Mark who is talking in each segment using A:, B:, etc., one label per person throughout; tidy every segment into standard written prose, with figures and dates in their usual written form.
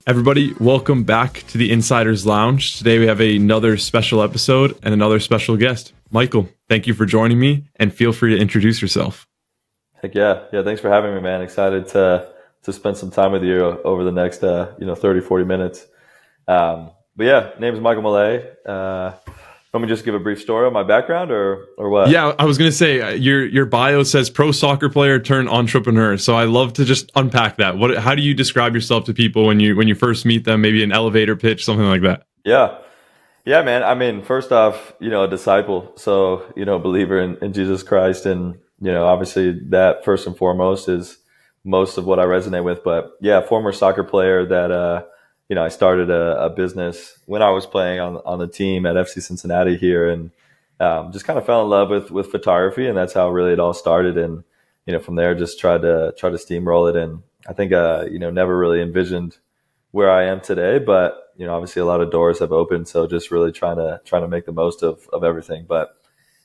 A: Everybody, welcome back to the Insider's Lounge. Today we have another special episode and another special guest. Michael, thank you for joining me, and feel free to introduce yourself.
B: Heck yeah. Yeah, thanks for having me, man. Excited to spend some time with you over the next 30, 40 minutes. But yeah, name is Michael Millay. Let me just give a brief story on my background or what?
A: Yeah, I was going to say your bio says pro soccer player turned entrepreneur. So I love to just unpack that. How do you describe yourself to people when you first meet them? Maybe an elevator pitch, something like that.
B: Yeah. Yeah, man. I mean, first off, a disciple. So, believer in Jesus Christ. And, obviously that first and foremost is most of what I resonate with. But yeah, former soccer player that, I started a business when I was playing on the team at FC Cincinnati here, and just kind of fell in love with photography, and that's how really it all started. And from there, just tried to steamroll it. And I think never really envisioned where I am today, but obviously a lot of doors have opened. So just really trying to make the most of everything. But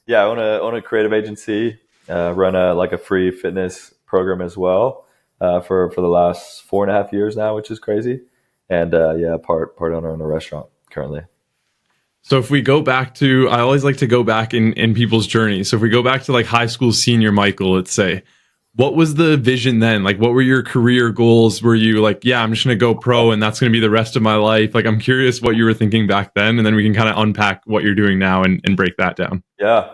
B: yeah, I own a creative agency, run a free fitness program as well for the last 4.5 years now, which is crazy. And part owner in a restaurant currently.
A: So if we go back to, I always like to go back in people's journey. So if we go back to like high school senior Michael, let's say, what was the vision then? Like, what were your career goals? Were you like, yeah, I'm just going to go pro and that's going to be the rest of my life? Like, I'm curious what you were thinking back then, and then we can kind of unpack what you're doing now and break that down.
B: Yeah.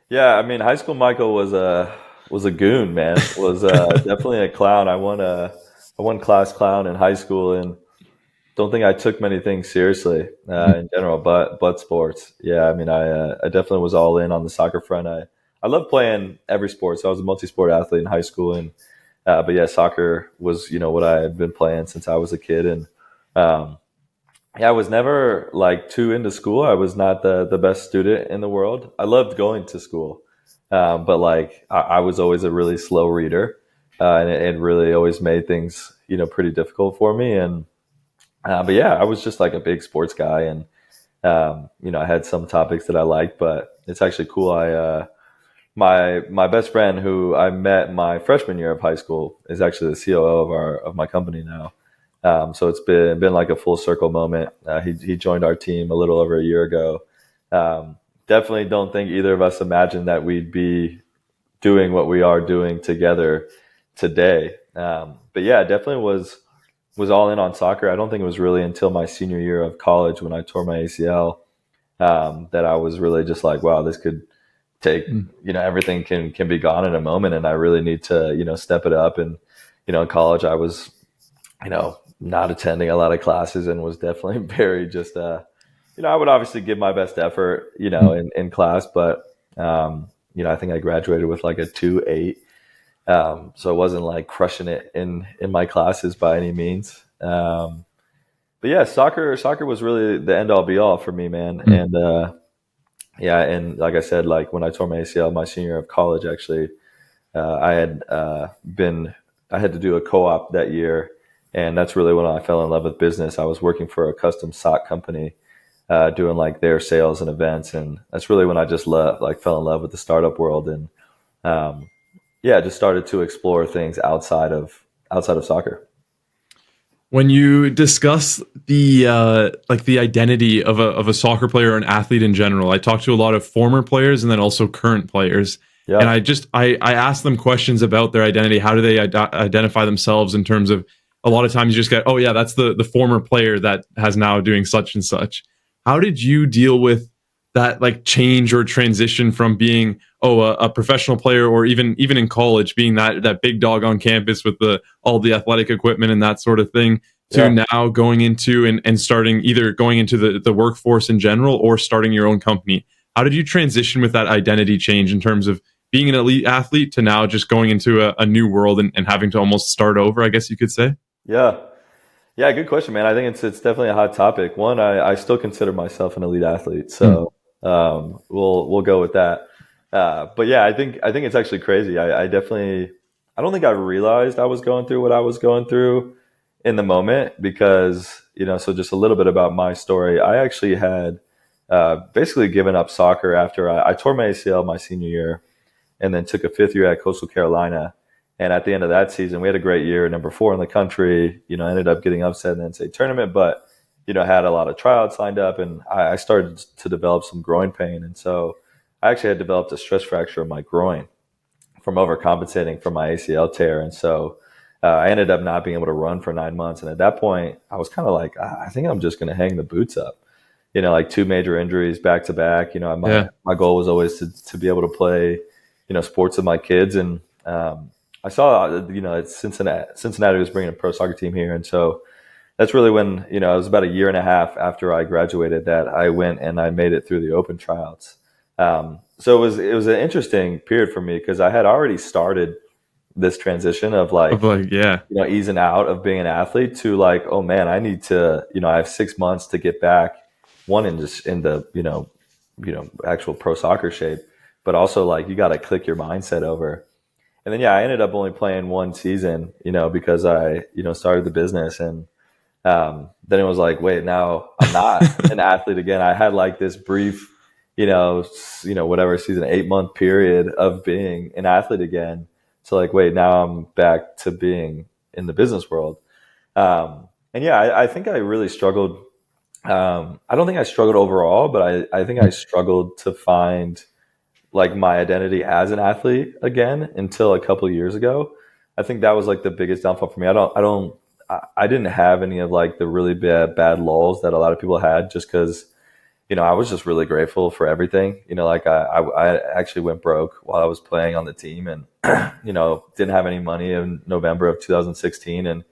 B: Yeah. I mean, high school Michael was a goon, man. Was definitely a clown. I won class clown in high school, and don't think I took many things seriously in general, but sports. Yeah, I mean, I definitely was all in on the soccer front. I love playing every sport. So I was a multi-sport athlete in high school, and but yeah, soccer was what I had been playing since I was a kid. And I was never like too into school. I was not the best student in the world. I loved going to school, but like I was always a really slow reader, and it really always made things pretty difficult for me. And but yeah, I was just like a big sports guy, and I had some topics that I liked. But it's actually cool. My best friend, who I met my freshman year of high school, is actually the COO of my company now. So it's been like a full circle moment. He joined our team a little over a year ago. Definitely don't think either of us imagined that we'd be doing what we are doing together today. But yeah, definitely was all in on soccer. I don't think it was really until my senior year of college, when I tore my ACL, that I was really just like, wow, this could take, everything can be gone in a moment. And I really need to, step it up. And, in college, I was, not attending a lot of classes, and was definitely very just, I would obviously give my best effort, in class, but, I think I graduated with like a 2.8. So it wasn't like crushing it in my classes by any means. But yeah, soccer was really the end all be all for me, man. And and like I said, like when I tore my ACL my senior year of college, actually, I had to do a co-op that year, and that's really when I fell in love with business. I was working for a custom sock company, doing like their sales and events, and that's really when I just fell in love with the startup world. And just started to explore things outside of soccer.
A: When you discuss the the identity of a soccer player or an athlete in general, I talk to a lot of former players and then also current players. Yeah. And I ask them questions about their identity. How do they identify themselves in terms of, a lot of times you just get, oh yeah, that's the former player that has now doing such and such. How did you deal with that like change or transition from being a professional player, or even in college being that big dog on campus with all the athletic equipment and that sort of thing, to now going into and starting, either going into the workforce in general or starting your own company? How did you transition with that identity change in terms of being an elite athlete to now just going into a new world and having to almost start over, I guess you could say?
B: Yeah, good question, man. I think it's definitely a hot topic. One, I still consider myself an elite athlete, so we'll go with that. But yeah, I think it's actually crazy. I don't think I realized I was going through what I was going through in the moment, because so just a little bit about my story. I actually had basically given up soccer after I tore my ACL my senior year, and then took a fifth year at Coastal Carolina. And at the end of that season, we had a great year, number 4 in the country, ended up getting upset in the NCAA tournament, but, had a lot of tryouts lined up, and I started to develop some groin pain. And so I actually had developed a stress fracture in my groin from overcompensating for my ACL tear. And so I ended up not being able to run for 9 months. And at that point, I was kind of like, I think I'm just going to hang the boots up. Like 2 major injuries back to back. My goal was always to be able to play, sports with my kids. And I saw, Cincinnati was bringing a pro soccer team here. And so that's really when, it was about a year and a half after I graduated that I went and I made it through the open tryouts. So it was an interesting period for me because I had already started this transition of easing out of being an athlete to like, oh man, I need to, I have 6 months to get back in the, actual pro soccer shape, but also like, you got to click your mindset over. And then, I ended up only playing 1 season, because I, started the business. And then it was like, wait, now I'm not an athlete again. I had like this brief, whatever season, 8-month period of being an athlete again. So like, wait, now I'm back to being in the business world. I think I really struggled. I don't think I struggled overall, but I think I struggled to find like my identity as an athlete again until a couple of years ago. I think that was like the biggest downfall for me. I didn't have any of like the really bad lulls that a lot of people had, just because, I was just really grateful for everything. Like I actually went broke while I was playing on the team, and, didn't have any money in November of 2016 and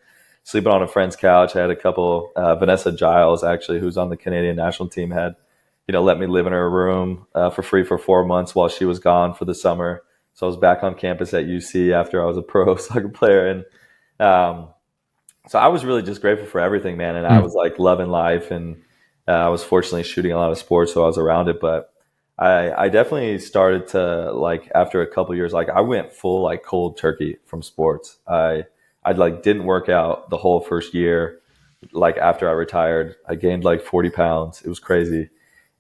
B: sleeping on a friend's couch. I had a couple, Vanessa Giles, actually, who's on the Canadian national team, had, let me live in her room for free for 4 months while she was gone for the summer. So I was back on campus at UC after I was a pro soccer player. And so I was really just grateful for everything, man. And I was like loving life, and I was fortunately shooting a lot of sports, so I was around it. But I definitely started to, like, after a couple of years, like I went full like cold turkey from sports. I like didn't work out the whole first year. Like after I retired, I gained like 40 pounds. It was crazy.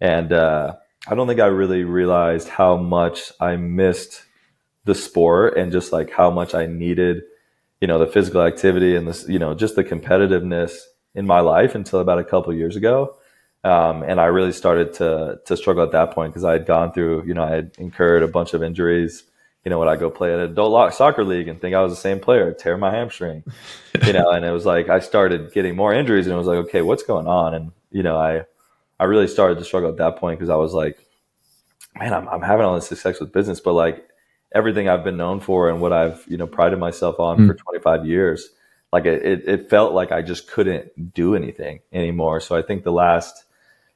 B: And I don't think I really realized how much I missed the sport and just like how much I needed, the physical activity and this, just the competitiveness in my life until about a couple of years ago. And I really started to struggle at that point because I had gone through, I had incurred a bunch of injuries. When I go play at an adult soccer league and think I was the same player, tear my hamstring, and it was like I started getting more injuries, and it was like, okay, what's going on? And, I really started to struggle at that point because I was like, man, I'm having all this success with business, but like everything I've been known for and what I've, prided myself on for 25 years, like it felt like I just couldn't do anything anymore. So I think the last,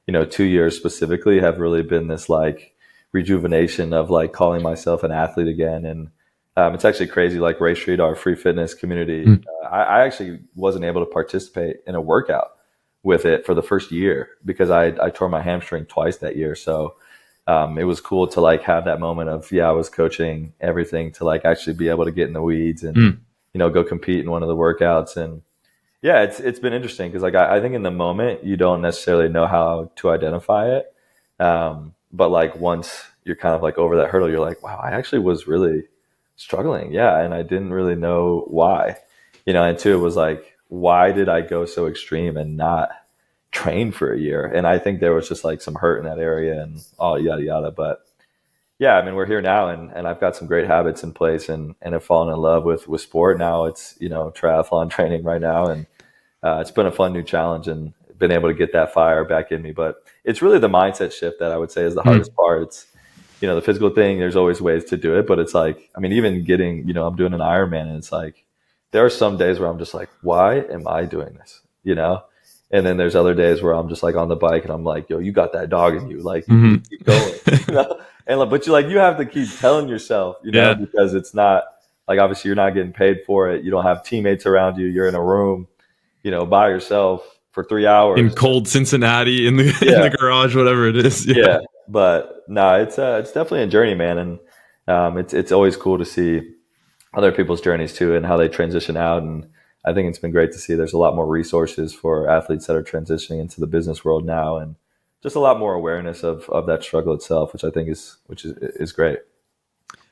B: 2 years specifically have really been this like rejuvenation of like calling myself an athlete again. And it's actually crazy. Like Ray Street, our free fitness community, I actually wasn't able to participate in a workout with it for the first year because I tore my hamstring twice that year. So it was cool to like have that moment of, I was coaching everything to like actually be able to get in the weeds and, go compete in one of the workouts. And it's been interesting because like I think in the moment you don't necessarily know how to identify it. But like once you're kind of like over that hurdle, you're like, wow, I actually was really struggling. Yeah. And I didn't really know why, and two, it was like, why did I go so extreme and not train for a year? And I think there was just like some hurt in that area and all yada, yada. But yeah, I mean, we're here now and I've got some great habits in place and have fallen in love with sport. Now it's, triathlon training right now. And it's been a fun new challenge and been able to get that fire back in me. But it's really the mindset shift that I would say is the hardest part. It's, the physical thing, there's always ways to do it, but it's like, I mean, even getting, I'm doing an Ironman and it's like, there are some days where I'm just like, why am I doing this? And then there's other days where I'm just like on the bike and I'm like, yo, you got that dog in you. Like, you keep going, And like, but you have to keep telling yourself, because it's not like, obviously you're not getting paid for it. You don't have teammates around you. You're in a room, by yourself for 3 hours
A: in cold Cincinnati in the garage, whatever it is.
B: Yeah. But no, it's definitely a journey, man. And it's always cool to see other people's journeys too and how they transition out. And I think it's been great to see there's a lot more resources for athletes that are transitioning into the business world now, and just a lot more awareness of that struggle itself, which I think is great.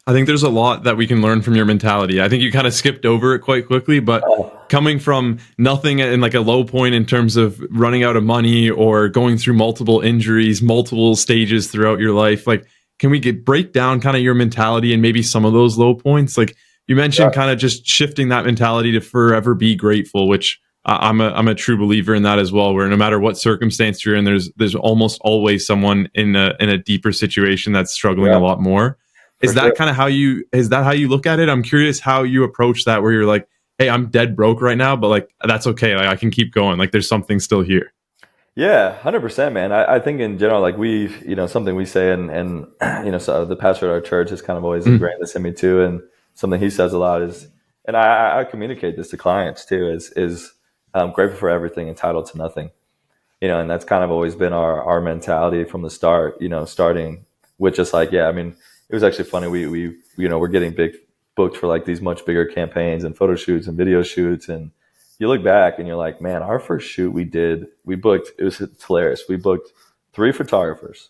A: I think there's a lot that we can learn from your mentality. I think you kind of skipped over it quite quickly, but coming from nothing in like a low point in terms of running out of money or going through multiple injuries, multiple stages throughout your life, like, can we break down kind of your mentality and maybe some of those low points? Like you mentioned, kind of just shifting that mentality to forever be grateful, which I'm a true believer in that as well. Where no matter what circumstance you're in, there's almost always someone in a deeper situation that's struggling a lot more. Is that kind of how you look at it? I'm curious how you approach that, where you're like, hey, I'm dead broke right now, but like, that's okay. Like I can keep going. Like there's something still here.
B: Yeah, 100%, man. I think in general, like something we say and so the pastor at our church has kind of always ingrained this in me too. And something he says a lot is, and I communicate this to clients too, is grateful for everything, entitled to nothing. And that's kind of always been our mentality from the start, starting with just like, I mean, it was actually funny. We're getting booked for like these much bigger campaigns and photo shoots and video shoots. And you look back and you're like, man, our first shoot it's hilarious. We booked 3 photographers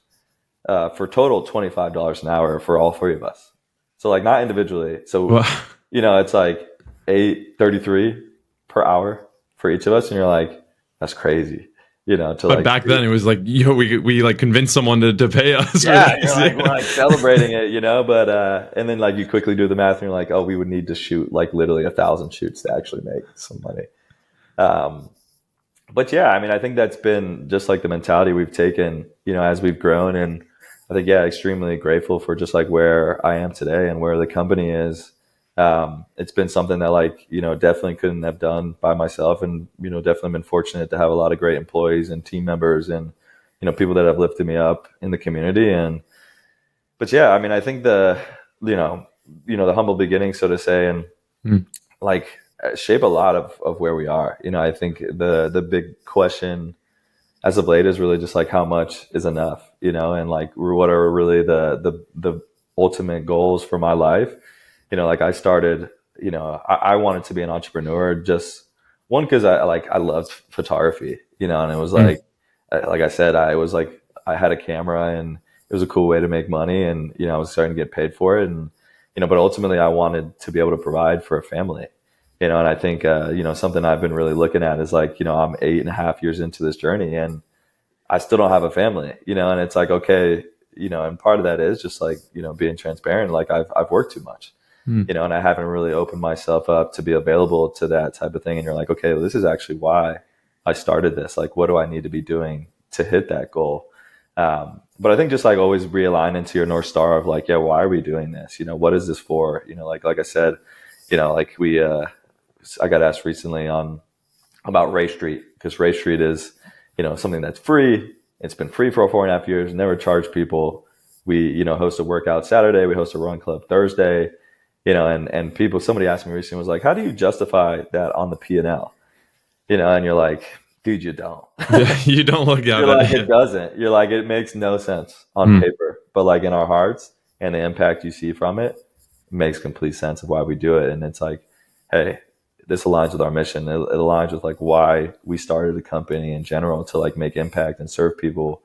B: for total $25 an hour for all 3 of us. So like not individually. So, it's like $8.33 per hour for each of us. And you're like, that's crazy. But
A: like, back then it was like, we like convinced someone to pay us.
B: Yeah, we're like celebrating it, but and then like you quickly do the math and you're like, oh, we would need to shoot like literally 1,000 shoots to actually make some money. But I mean, I think that's been just like the mentality we've taken, as we've grown, and I think extremely grateful for just like where I am today and where the company is. It's been something that like, definitely couldn't have done by myself, and, definitely been fortunate to have a lot of great employees and team members and, people that have lifted me up in the community. But I mean, I think the humble beginning, so to say, and like shape a lot of where we are. I think the big question as of late is really just like, how much is enough, and like, what are really the ultimate goals for my life? Like I started, I wanted to be an entrepreneur, just one, because I loved photography, and it was like I said, I had a camera and it was a cool way to make money, and, I was starting to get paid for it. And, but ultimately I wanted to be able to provide for a family, and I think, something I've been really looking at is like, I'm 8.5 years into this journey and I still don't have a family, and it's like, okay, and part of that is just like, being transparent. Like I've worked too much. And I haven't really opened myself up to be available to that type of thing. And you're like, okay, well, this is actually why I started this. Like, what do I need to be doing to hit that goal? But I think just like always realign into your North Star of like, why are we doing this? What is this for? Like I said, like I got asked recently about Ray Street, because Ray Street is, something that's free. It's been free for 4.5 years, never charged people. We, host a workout Saturday. We host a run club Thursday. And somebody asked me recently, was like, how do you justify that on the P&L? And you're like, dude, you don't.
A: You don't look at
B: it. Like, it doesn't. You're like, it makes no sense on paper, but like in our hearts and the impact you see from it makes complete sense of why we do it. And it's like, hey, this aligns with our mission. It aligns with like why we started the company in general, to like make impact and serve people.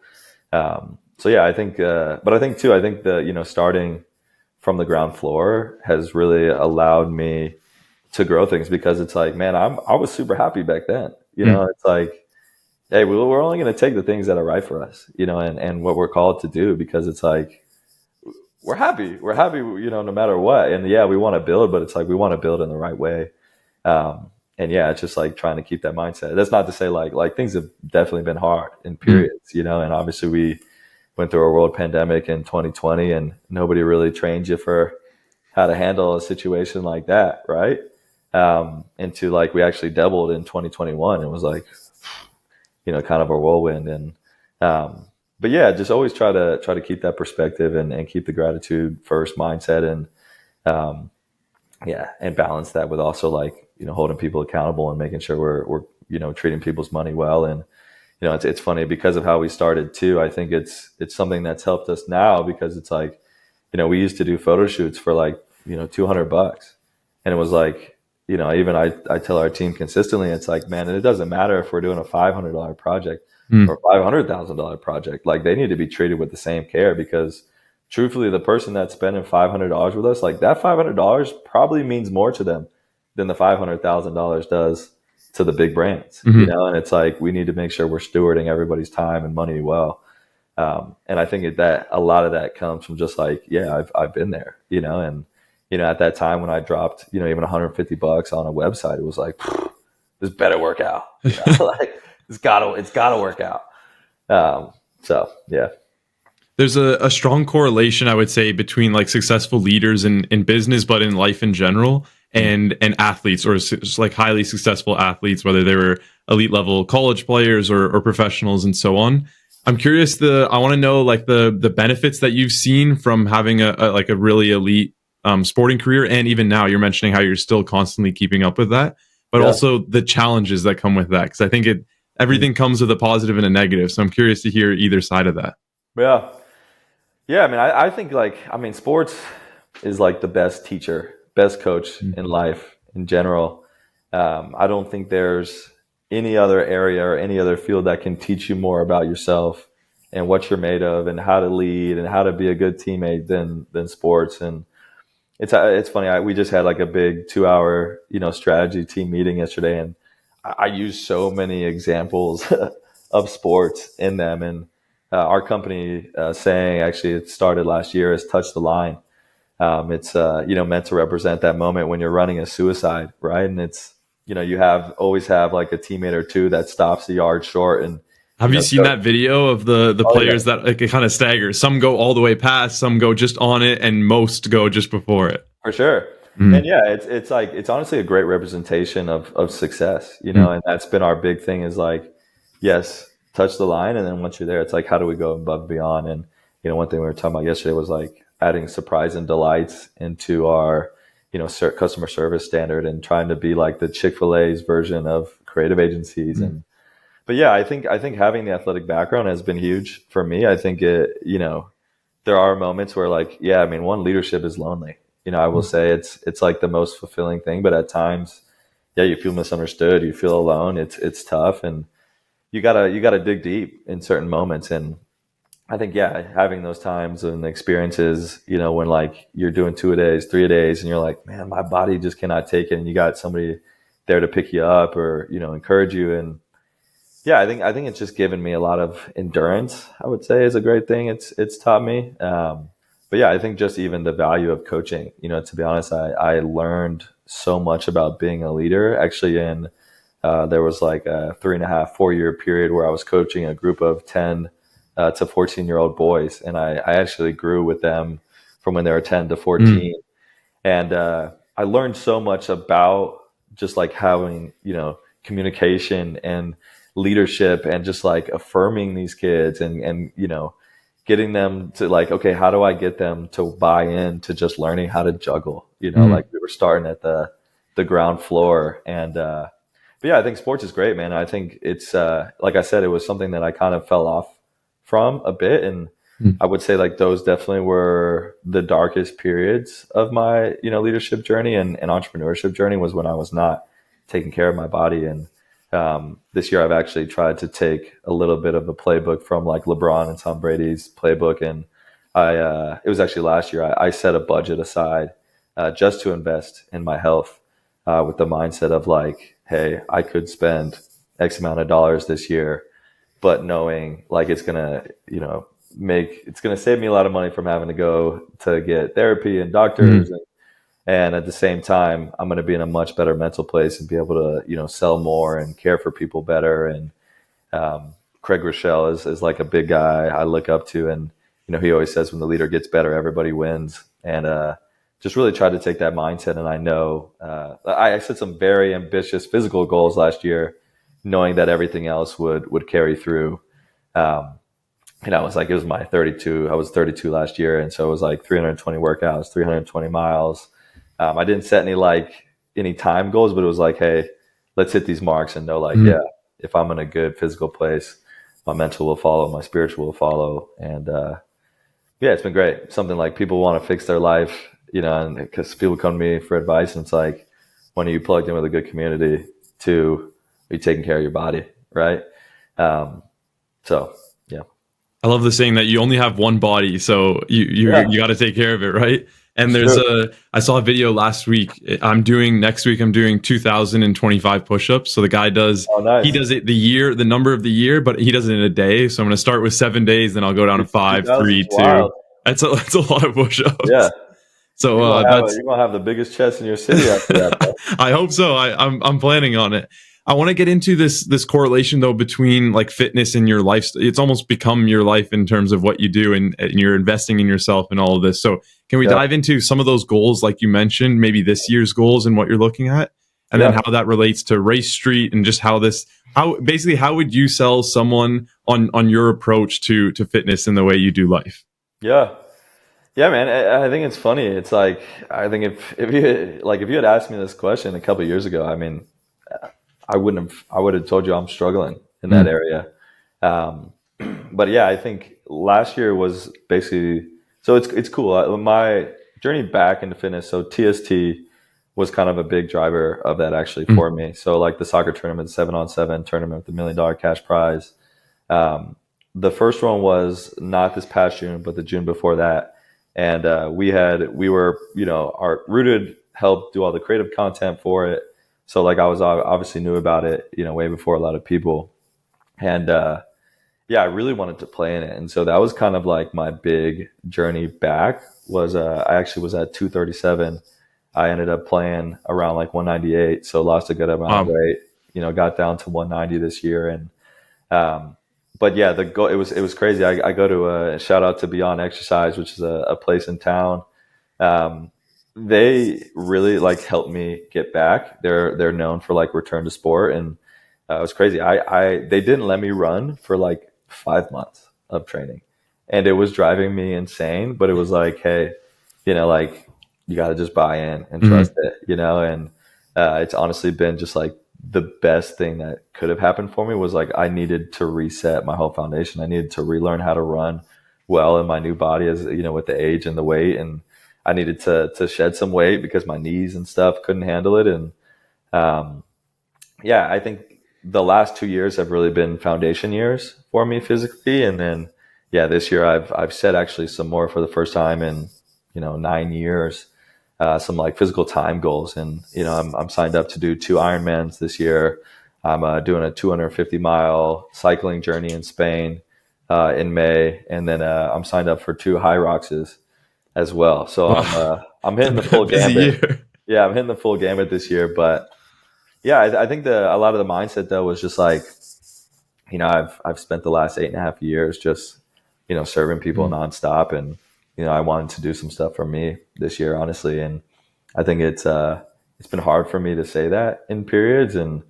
B: I think, but I think too, starting from the ground floor has really allowed me to grow things, because it's like, man, I was super happy back then. It's like, hey, we're only going to take the things that are right for us, and what we're called to do, because it's like, we're happy, no matter what. And we want to build, but it's like, we want to build in the right way. It's just like trying to keep that mindset. That's not to say like things have definitely been hard in periods, and obviously we went through a world pandemic in 2020, and nobody really trained you for how to handle a situation like that, right? Into like, we actually doubled in 2021. It was like, kind of a whirlwind. And just always try to keep that perspective and keep the gratitude first mindset, and and balance that with also like, holding people accountable and making sure we're treating people's money well. And it's funny, because of how we started too. I think it's something that's helped us now, because it's like, we used to do photo shoots for like, $200, and it was like, even I tell our team consistently, it's like, man, it doesn't matter if we're doing a $500 project or $500,000 project. Like, they need to be treated with the same care, because truthfully, the person that's spending $500 with us, like that $500 probably means more to them than the $500,000 does to the big brands, you know? And it's like, we need to make sure we're stewarding everybody's time and money well. And I think that a lot of that comes from just like, yeah, I've been there, you know, and, you know, at that time when I dropped, you know, even $150 on a website, it was like, this better work out. You know? Like it's gotta work out. So yeah.
A: There's a strong correlation, I would say, between like successful leaders in business, but in life in general, and athletes, or like highly successful athletes, whether they were elite level college players or professionals and so on. I'm curious. I want to know like the benefits that you've seen from having a really elite sporting career, and even now you're mentioning how you're still constantly keeping up with that, but also the challenges that come with that. Because I think everything comes with a positive and a negative. So I'm curious to hear either side of that.
B: Yeah. Yeah, I mean, I think sports is like the best teacher, best coach in life in general. I don't think there's any other area or any other field that can teach you more about yourself and what you're made of and how to lead and how to be a good teammate than sports. And it's funny. We just had like a big 2-hour, you know, strategy team meeting yesterday, and I used so many examples of sports in them. And our company saying, actually, it started last year, is touch the line. It's you know, meant to represent that moment when you're running a suicide, right? And it's, you know, you always have like a teammate or two that stops a yard short. And
A: have you seen that video of the players that like, it kind of staggers? Some go all the way past, some go just on it, and most go just before it.
B: For sure. And yeah, it's like, it's honestly a great representation of success, you know, and that's been our big thing is like, yes, touch the line. And then once you're there, it's like, how do we go above and beyond? And, you know, one thing we were talking about yesterday was like adding surprise and delights into our, you know, customer service standard and trying to be like the Chick-fil-A's version of creative agencies. But yeah, I think having the athletic background has been huge for me. I think you know, there are moments where like, yeah, I mean, one, leadership is lonely. You know, I will say it's like the most fulfilling thing, but at times, yeah, you feel misunderstood, you feel alone. It's tough, and you gotta dig deep in certain moments. And I think, yeah, having those times and experiences, you know, when like you're doing 2-a-days, 3-a-days, and you're like, man, my body just cannot take it, and you got somebody there to pick you up or, you know, encourage you. And yeah, I think it's just given me a lot of endurance, I would say, is a great thing it's taught me. But yeah, I think just even the value of coaching, you know, to be honest, I learned so much about being a leader actually there was like a 3.5-4 year period where I was coaching a group of 10 to 14-year-old boys. And I actually grew with them from when they were 10 to 14. And I learned so much about just like having, you know, communication and leadership and just like affirming these kids and, you know, getting them to like, okay, how do I get them to buy in to just learning how to juggle? You know, like we were starting at the ground floor. And, but yeah, I think sports is great, man. I think it's, like I said, it was something that I kind of fell off from a bit. And I would say like those definitely were the darkest periods of my, you know, leadership journey and entrepreneurship journey was when I was not taking care of my body. And, this year I've actually tried to take a little bit of a playbook from like LeBron and Tom Brady's playbook. And it was actually last year, I set a budget aside, just to invest in my health, with the mindset of like, hey, I could spend X amount of dollars this year, but knowing like it's going to, you know, it's going to save me a lot of money from having to go to get therapy and doctors. And at the same time, I'm going to be in a much better mental place and be able to, you know, sell more and care for people better. And Craig Rochelle is like a big guy I look up to. And, you know, he always says when the leader gets better, everybody wins. And just really tried to take that mindset. And I know I set some very ambitious physical goals last year, knowing that everything else would carry through. And I was like, it was my 32. I was 32 last year. And so it was like 320 workouts, 320 miles. I didn't set any time goals, but it was like, hey, let's hit these marks and know like, yeah, if I'm in a good physical place, my mental will follow, my spiritual will follow. And yeah, it's been great. Something like people want to fix their life, you know, and because people come to me for advice and it's like, when are you plugged in with a good community to be taking care of your body, right? So yeah.
A: I love the saying that you only have one body, so you got to take care of it, right? And I saw a video last week. Next week I'm doing 2,025 push-ups. So the guy he does it the number of the year, but he does it in a day. So I'm going to start with 7 days, then I'll go down to 5, 3, 2. That's a lot of push-ups.
B: Yeah.
A: So
B: you're gonna have the biggest chest in your city after that.
A: I hope so. I'm planning on it. I want to get into this correlation though between like fitness and your life. It's almost become your life in terms of what you do, and you're investing in yourself and all of this. So can we dive into some of those goals, like you mentioned, maybe this year's goals and what you're looking at, and then how that relates to Race Street, and just how would you sell someone on your approach to fitness and the way you do life?
B: Yeah, man. I think it's funny. It's like, I think if you had asked me this question a couple of years ago, I mean, I would have told you I'm struggling in that area. But yeah, I think last year was basically, so it's cool. My journey back into fitness. So TST was kind of a big driver of that actually for me. So like the soccer tournament, 7-on-7 tournament with the $1 million cash prize. The first one was not this past June, but the June before that. And we were, our Rooted helped do all the creative content for it. So like I was obviously knew about it, way before a lot of people. And I really wanted to play in it. And so that was kind of like my big journey back was I actually was at 237. I ended up playing around like 198. So lost a good amount of weight, got down to 190 this year. And but yeah, the goal, it was crazy. I go to a shout out to Beyond Exercise, which is a place in town. They really like helped me get back. They're known for like return to sport, and it was crazy. They didn't let me run for like 5 months of training, and it was driving me insane. But it was like, hey, like you got to just buy in and trust it, and it's honestly been just like the best thing that could have happened for me. Was like I needed to reset my whole foundation. I needed to relearn how to run well in my new body, as with the age and the weight, and I needed to shed some weight because my knees and stuff couldn't handle it. And I think the last 2 years have really been foundation years for me physically. And then this year I've set actually some more for the first time in 9 years. Some like physical time goals, and I'm signed up to do 2 Ironmans this year. I'm doing a 250-mile cycling journey in Spain in May, and then I'm signed up for 2 High Roxes as well. So I'm hitting the full gambit. Yeah, I'm hitting the full gambit this year. But yeah, I think a lot of the mindset though was just like, I've spent the last 8.5 years just serving people nonstop, and I wanted to do some stuff for me this year, honestly. And I think it's been hard for me to say that in periods, and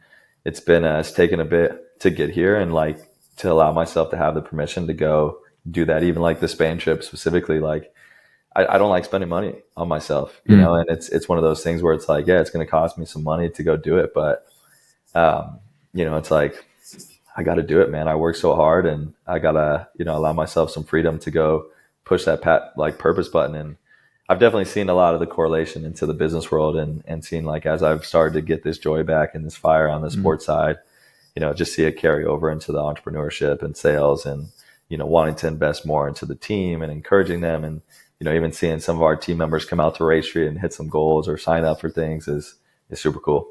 B: it's taken a bit to get here and like to allow myself to have the permission to go do that. Even like the Spain trip specifically, like I don't like spending money on myself, and it's one of those things where it's like, yeah, it's going to cost me some money to go do it. But, it's like, I got to do it, man. I work so hard, and I got to, allow myself some freedom to go push that purpose button. And I've definitely seen a lot of the correlation into the business world, and seen like, as I've started to get this joy back and this fire on the sports side, just see it carry over into the entrepreneurship and sales, and, wanting to invest more into the team and encouraging them. And, even seeing some of our team members come out to Race Street and hit some goals or sign up for things is super cool.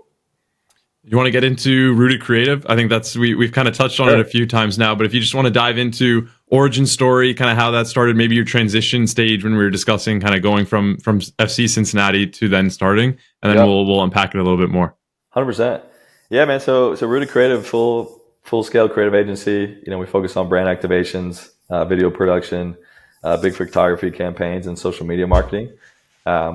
A: You want to get into Rooted Creative? I think we've kind of touched on it a few times now, but if you just want to dive into origin story, kind of how that started, maybe your transition stage when we were discussing kind of going from FC Cincinnati to then starting, and then we'll unpack it a little bit more.
B: 100%. Yeah, man. So Rooted Creative, full scale creative agency. We focus on brand activations, video production, big photography campaigns, and social media marketing.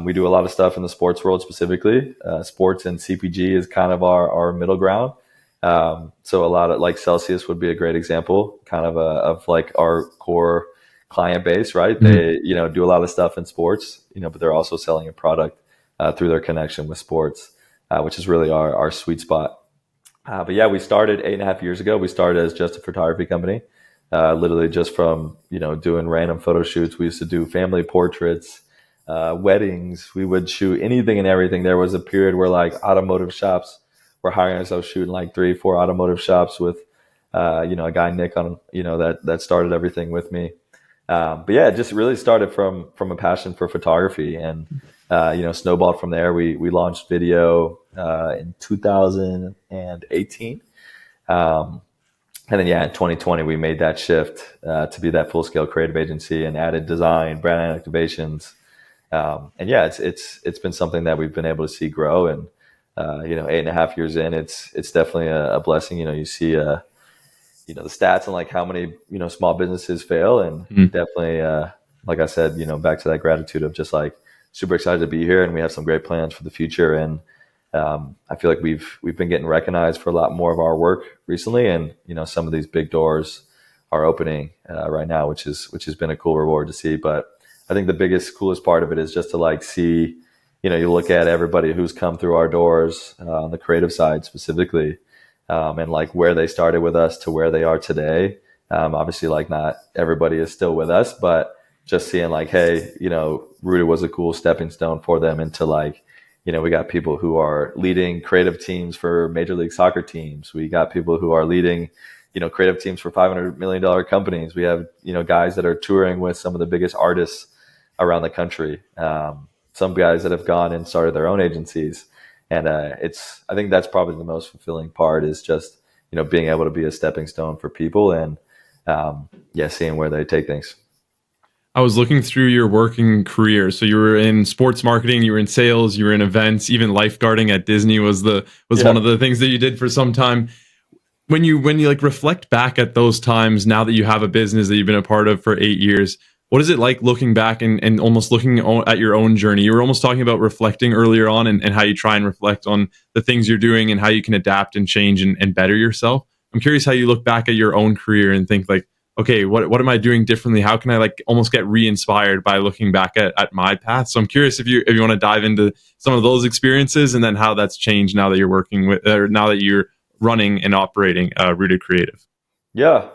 B: We do a lot of stuff in the sports world specifically. Sports and CPG is kind of our middle ground. So a lot of like Celsius would be a great example, kind of like our core client base, right? They, do a lot of stuff in sports, but they're also selling a product through their connection with sports, which is really our sweet spot. But yeah, we started 8.5 years ago. We started as just a photography company. Literally just from, doing random photo shoots. We used to do family portraits, weddings. We would shoot anything and everything. There was a period where like automotive shops were hiring us. I was shooting like 3-4 automotive shops with a guy, Nick, that started everything with me. But yeah, it just really started from a passion for photography, and snowballed from there. We launched video in 2018, and then in 2020 we made that shift to be that full scale creative agency and added design, brand activations, and it's been something that we've been able to see grow. And 8.5 years in, it's definitely a blessing. You see the stats and like how many small businesses fail, and definitely like I said, back to that gratitude of just like super excited to be here, and we have some great plans for the future. And I feel like we've been getting recognized for a lot more of our work recently, and some of these big doors are opening right now, which has been a cool reward to see. But I think the coolest part of it is just to like see, you look at everybody who's come through our doors on the creative side specifically, and like where they started with us to where they are today. Obviously, like not everybody is still with us, but just seeing like, hey, Rooted was a cool stepping stone for them into like, we got people who are leading creative teams for Major League Soccer teams. We got people who are leading, creative teams for $500 million companies. We have, guys that are touring with some of the biggest artists around the country. Some guys that have gone and started their own agencies. And I think that's probably the most fulfilling part, is just, being able to be a stepping stone for people, and seeing where they take things.
A: I was looking through your working career. So you were in sports marketing, you were in sales, you were in events, even lifeguarding at Disney was one of the things that you did for some time. When you like reflect back at those times, now that you have a business that you've been a part of for 8 years, what is it like looking back and almost looking at your own journey? You were almost talking about reflecting earlier on, and how you try and reflect on the things you're doing and how you can adapt and change and better yourself. I'm curious how you look back at your own career and think like, okay, what am I doing differently? How can I like almost get re-inspired by looking back at my path? So I'm curious if you want to dive into some of those experiences, and then how that's changed now that you're working with, or now that you're running and operating Rooted Creative.
B: Yeah.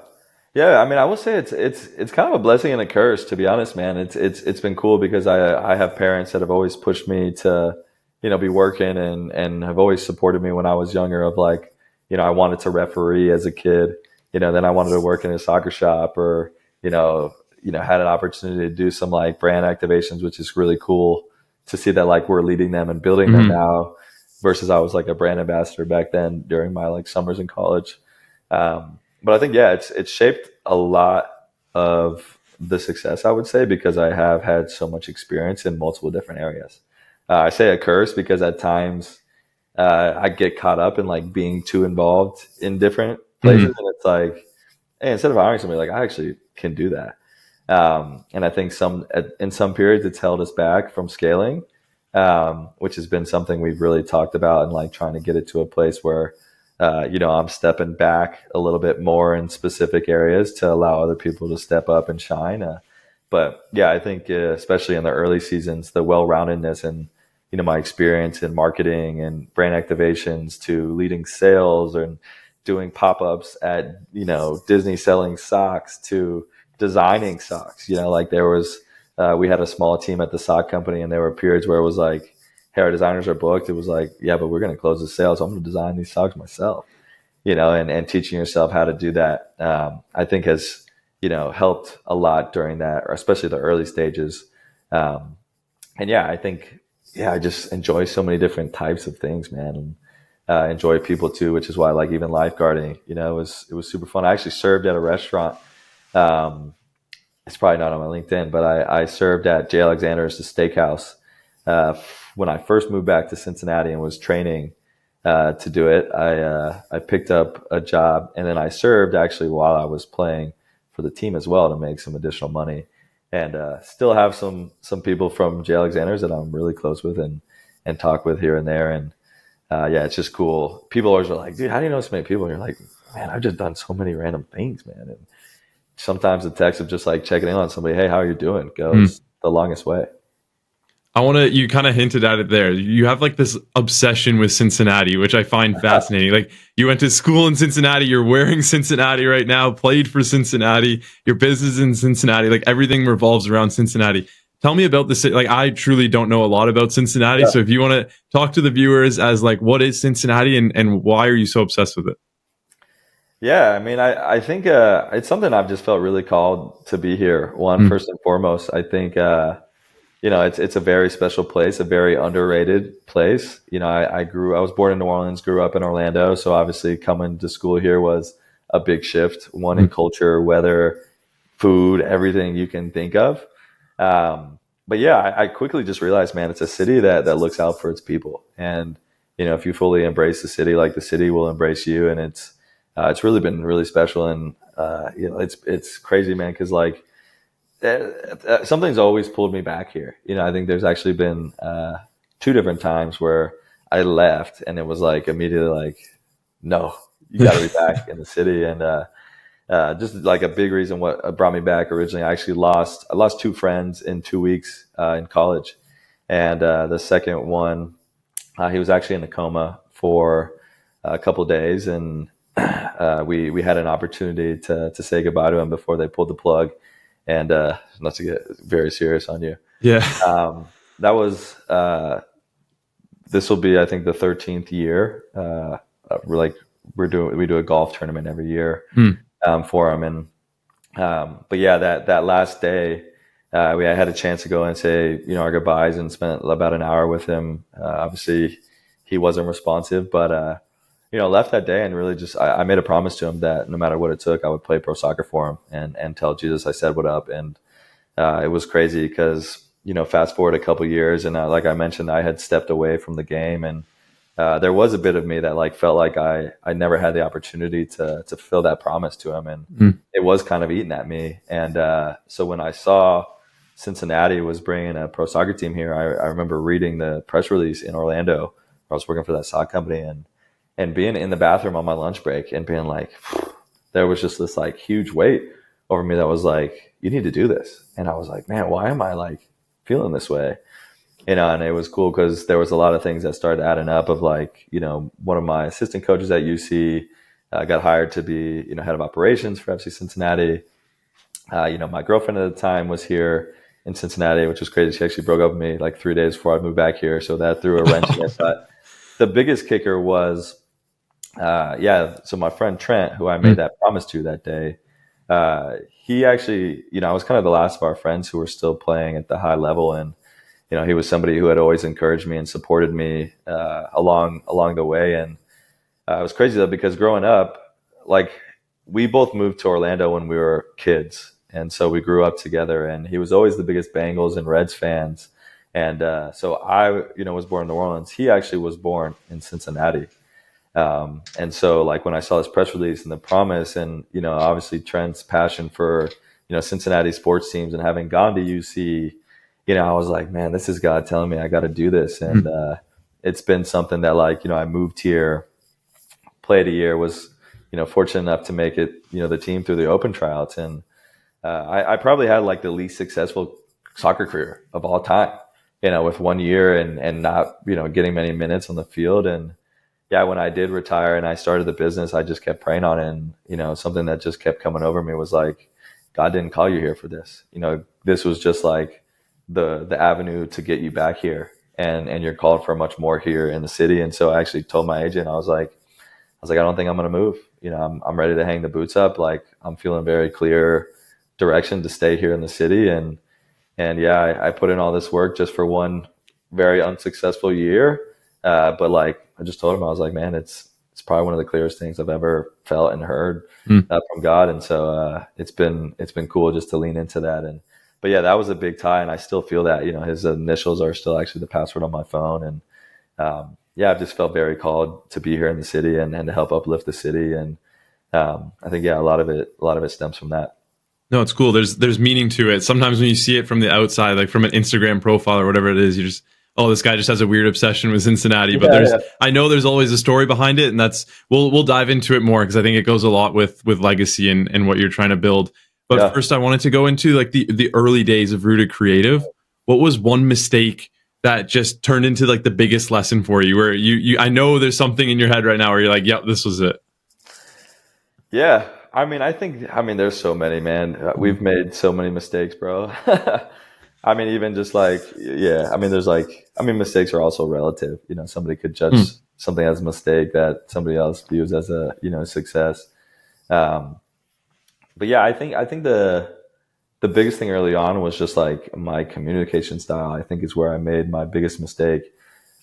B: I mean, I will say it's kind of a blessing and a curse, to be honest, man. It's been cool because I have parents that have always pushed me to, be working, and have always supported me when I was younger, of like, I wanted to referee as a kid. Then I wanted to work in a soccer shop, or, had an opportunity to do some like brand activations, which is really cool to see that like we're leading them and building them now, versus I was like a brand ambassador back then during my like summers in college. But I think, it's shaped a lot of the success, I would say, because I have had so much experience in multiple different areas. I say a curse because at times I get caught up in like being too involved in different places, and it's like, hey, instead of hiring somebody, like I actually can do that. And I think in some periods it's held us back from scaling, which has been something we've really talked about, and like trying to get it to a place where, I'm stepping back a little bit more in specific areas to allow other people to step up and shine. But I think especially in the early seasons, the well-roundedness and, my experience in marketing and brand activations, to leading sales and doing pop-ups at, Disney selling socks, to designing socks, like there was, we had a small team at the sock company, and there were periods where it was like, hey, our designers are booked. It was like, yeah, but we're going to close the sale, so I'm going to design these socks myself, and teaching yourself how to do that, I think has, helped a lot during that, or especially the early stages. I think, I just enjoy so many different types of things, man. And enjoy people too, which is why I like even lifeguarding, it was super fun. I actually served at a restaurant. It's probably not on my LinkedIn, but I served at J. Alexander's, the steakhouse, when I first moved back to Cincinnati and was training to do it. I picked up a job, and then I served actually while I was playing for the team as well, to make some additional money, and still have some people from J. Alexander's that I'm really close with and talk with here and there. And it's just cool. People always are like, dude, how do you know so many people? And you're like, man, I've just done so many random things, man. And sometimes the text of just like checking in on somebody, hey, how are you doing, goes the longest way.
A: You kind of hinted at it there. You have like this obsession with Cincinnati, which I find fascinating. Like you went to school in Cincinnati, you're wearing Cincinnati right now, played for Cincinnati, your business in Cincinnati, like everything revolves around Cincinnati. Tell me about this. Like I truly don't know a lot about Cincinnati. Yeah. So if you want to talk to the viewers as like, what is Cincinnati and why are you so obsessed with it?
B: Yeah, I mean, I think it's something I've just felt really called to be here. One,
A: Mm.
B: first and foremost, I think it's a very special place, a very underrated place. I was born in New Orleans, grew up in Orlando, so obviously coming to school here was a big shift. One in
A: Mm.
B: culture, weather, food, everything you can think of. But yeah, I quickly just realized, man, it's a city that looks out for its people, and if you fully embrace the city, like the city will embrace you, and it's really been really special, and it's crazy, man, because like something's always pulled me back here. I think there's actually been two different times where I left, and it was like immediately like, no, you got to be back in the city, and just like a big reason what brought me back originally. I lost two friends in 2 weeks in college, and the second one, he was actually in a coma for a couple of days, and we had an opportunity to say goodbye to him before they pulled the plug, and not to get very serious on you.
A: Yeah.
B: That was this will be, I think, the 13th year. We do a golf tournament every year.
A: Mm.
B: For him. And but yeah, that last day, I had a chance to go and say our goodbyes and spent about an hour with him. Obviously, he wasn't responsive, but left that day and really just I made a promise to him that no matter what it took, I would play pro soccer for him and tell Jesus I said what up. And it was crazy because fast forward a couple years, and like I mentioned, I had stepped away from the game, and there was a bit of me that like felt like I never had the opportunity to fulfill that promise to him, and it was kind of eating at me. And so when I saw Cincinnati was bringing a pro soccer team here, I remember reading the press release in Orlando. I was working for that sock company, and being in the bathroom on my lunch break and being like, there was just this like huge weight over me that was like, you need to do this. And I was like, man, why am I like feeling this way? And it was cool because there was a lot of things that started adding up of like, one of my assistant coaches at UC got hired to be, head of operations for FC Cincinnati. My girlfriend at the time was here in Cincinnati, which was crazy. She actually broke up with me like 3 days before I moved back here. So that threw a wrench in it. But the biggest kicker was, so my friend Trent, who I made that promise to that day, he actually, I was kind of the last of our friends who were still playing at the high level, and he was somebody who had always encouraged me and supported me along the way. And it was crazy though, because growing up, like we both moved to Orlando when we were kids, and so we grew up together. And he was always the biggest Bengals and Reds fans, and so I, was born in New Orleans. He actually was born in Cincinnati. And so like when I saw this press release and the promise, and obviously Trent's passion for Cincinnati sports teams and having gone to UC, I was like, man, this is God telling me I got to do this. And it's been something that like, I moved here, played a year, was, fortunate enough to make it, the team through the open tryouts. And I probably had like the least successful soccer career of all time, with 1 year and not, getting many minutes on the field. And yeah, when I did retire and I started the business, I just kept praying on it. And, something that just kept coming over me was like, God didn't call you here for this. This was just like the avenue to get you back here. And you're called for much more here in the city. And so I actually told my agent, I was like, I don't think I'm going to move. I'm ready to hang the boots up. Like I'm feeling very clear direction to stay here in the city. And yeah, I put in all this work just for one very unsuccessful year. But like, I just told him, I was like, man, it's probably one of the clearest things I've ever felt and heard from God. And so it's been cool just to lean into that. But yeah, that was a big tie. And I still feel that, his initials are still actually the password on my phone. And yeah, I've just felt very called to be here in the city and to help uplift the city. And I think, yeah, a lot of it stems from that.
A: No, it's cool. There's meaning to it. Sometimes when you see it from the outside, like from an Instagram profile or whatever it is, you just, oh, this guy just has a weird obsession with Cincinnati. But I know there's always a story behind it, and we'll dive into it more because I think it goes a lot with legacy and what you're trying to build. But first, I wanted to go into like the early days of Rooted Creative. What was one mistake that just turned into like the biggest lesson for you, where you I know there's something in your head right now where you're like, yep, this was it.
B: Yeah. I mean, there's so many, man. We've made so many mistakes, bro. I mean, even just like, yeah, I mean, mistakes are also relative. Somebody could judge something as a mistake that somebody else views as a, success. Um, but yeah, I think the biggest thing early on was just like my communication style. I think is where I made my biggest mistake.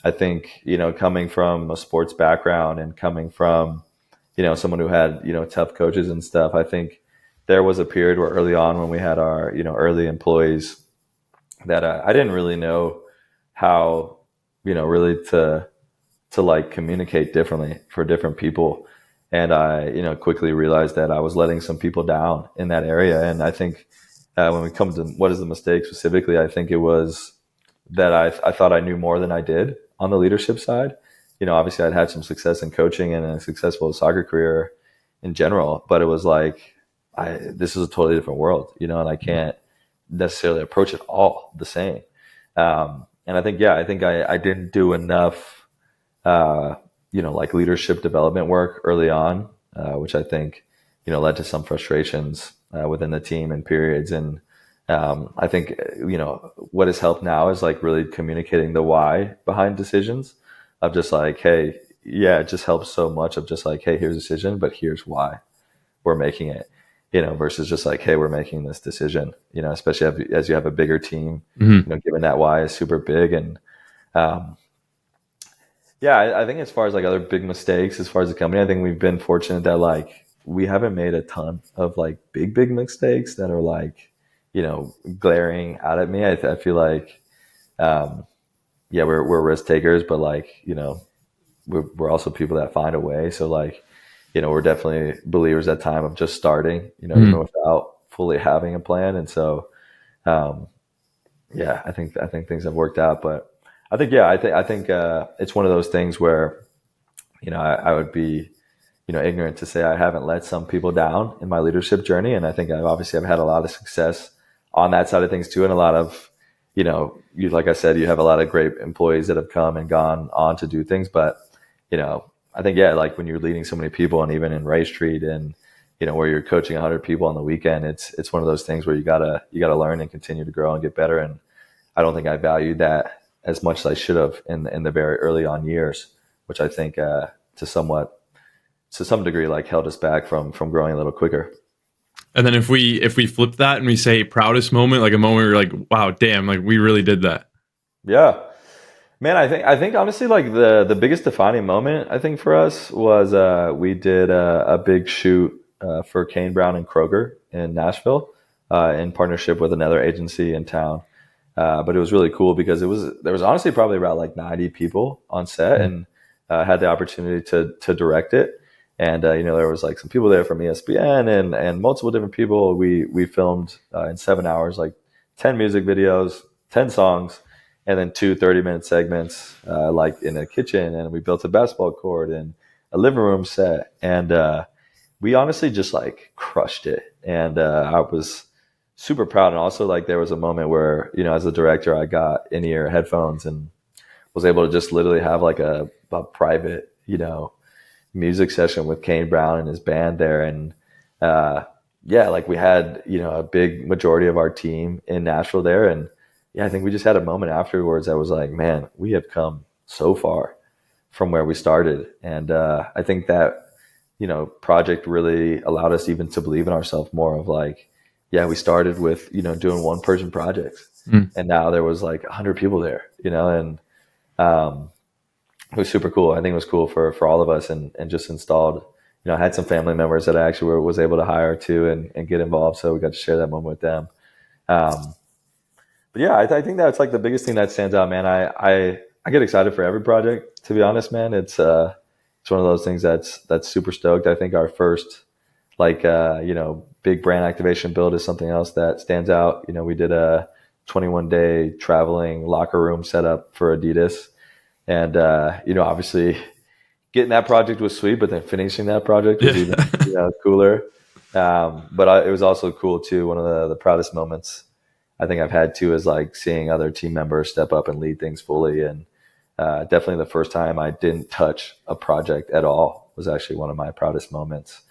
B: I think, coming from a sports background and coming from, someone who had, tough coaches and stuff, I think there was a period where early on when we had our, early employees that I didn't really know how, really to like communicate differently for different people. And I, quickly realized that I was letting some people down in that area. And I think when we come to what is the mistake specifically, I think it was that I thought I knew more than I did on the leadership side. Obviously I'd had some success in coaching and a successful soccer career in general, but it was like, this is a totally different world, and I can't necessarily approach it all the same. And I think, I didn't do enough, like leadership development work early on, which I think, led to some frustrations within the team in periods. And I think, what has helped now is like really communicating the why behind decisions of just like, hey, yeah, it just helps so much of just like, hey, here's a decision, but here's why we're making it, versus just like, hey, we're making this decision, especially as you have a bigger team, given that why is super big. And I think as far as like other big mistakes, as far as the company, I think we've been fortunate that like we haven't made a ton of like big mistakes that are like, glaring out at me. I feel like, we're risk takers, but like, we're also people that find a way. So like, we're definitely believers at time of just starting, even without fully having a plan. And so, I think things have worked out, but I think it's one of those things where, I would be, ignorant to say I haven't let some people down in my leadership journey. And I think I've had a lot of success on that side of things too. And a lot of, like I said, you have a lot of great employees that have come and gone on to do things. But, I think, like when you're leading so many people and even in Ray Street and, where you're coaching 100 people on the weekend, it's one of those things where you gotta learn and continue to grow and get better. And I don't think I valued that as much as I should have in the very early on years, which I think, to some degree, like held us back from growing a little quicker.
A: And then if we flip that and we say proudest moment, like a moment where you're like, wow, damn, like we really did that.
B: Yeah, man. I think honestly, like the biggest defining moment I think for us was we did a big shoot for Kane, Brown, and Kroger in Nashville in partnership with another agency in town. But it was really cool because there was honestly probably about like 90 people on set, and had the opportunity to direct it. And, there was like some people there from ESPN and multiple different people. We filmed in 7 hours, like 10 music videos, 10 songs, and then 2 30-minute segments, like in a kitchen. And we built a basketball court and a living room set. And we honestly just like crushed it. And I was super proud. And also like there was a moment where, as a director, I got in-ear headphones and was able to just literally have like a private, music session with Kane Brown and his band there. And like we had, a big majority of our team in Nashville there. And I think we just had a moment afterwards that was like, man, we have come so far from where we started. And I think that, project really allowed us even to believe in ourselves more of like, we started with, doing one person projects. And now there was like 100 people there, and it was super cool. I think it was cool for all of us, and just installed, I had some family members that I actually was able to hire too and get involved. So we got to share that moment with them. But I think that's like the biggest thing that stands out, man. I get excited for every project, to be honest, man. It's one of those things that's super stoked. I think our first big brand activation build is something else that stands out. We did a 21-day traveling locker room setup for Adidas. And, obviously getting that project was sweet, but then finishing that project was even cooler. But it was also cool too. One of the proudest moments I think I've had too is like seeing other team members step up and lead things fully. And definitely the first time I didn't touch a project at all was actually one of my proudest moments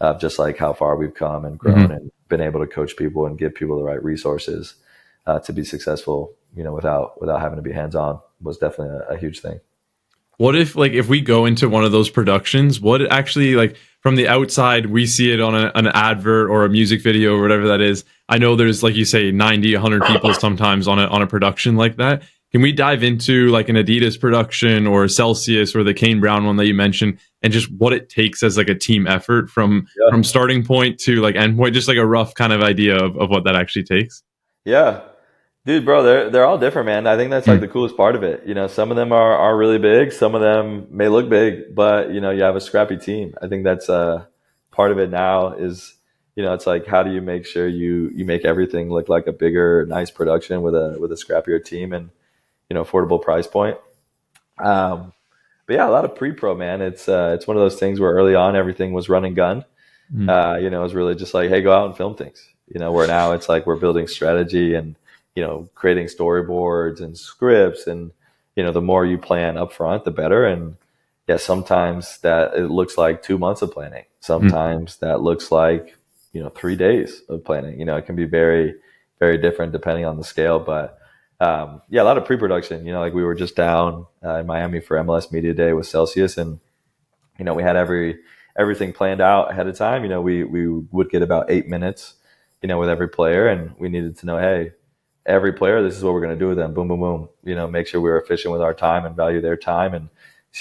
B: of just like how far we've come and grown and been able to coach people and give people the right resources to be successful, without having to be hands-on was definitely a huge thing.
A: What if we go into one of those productions, what actually, like, from the outside, we see it on an advert or a music video or whatever that is. I know there's, like you say, 90, 100 people sometimes on a production like that. Can we dive into like an Adidas production or Celsius or the Kane Brown one that you mentioned, and just what it takes as like a team effort from starting point to like end point, just like a rough kind of idea of what that actually takes?
B: Yeah. Dude, bro, they're all different, man. I think that's like the coolest part of it. You know, some of them are really big, some of them may look big, but you know, you have a scrappy team. I think that's part of it now is, you know, it's like how do you make sure you make everything look like a bigger, nice production with a scrappier team and, you know, affordable price point. But yeah, a lot of pre-pro, man. It's one of those things where early on everything was run and gun. You know, it was really just like, hey, go out and film things. You know, where now it's like we're building strategy and, you know, creating storyboards and scripts, and you know, the more you plan up front, the better. And yeah, sometimes that it looks like 2 months of planning. Sometimes that looks like, you know, 3 days of planning. You know, it can be very, very different depending on the scale. But yeah, a lot of pre-production. You know, like we were just down in Miami for MLS Media Day with Celsius, and you know, we had everything planned out ahead of time. You know, we would get about 8 minutes, you know, with every player, and we needed to know, hey, every player, this is what we're going to do with them. Boom, boom, boom. You know, make sure we're efficient with our time and value their time. And,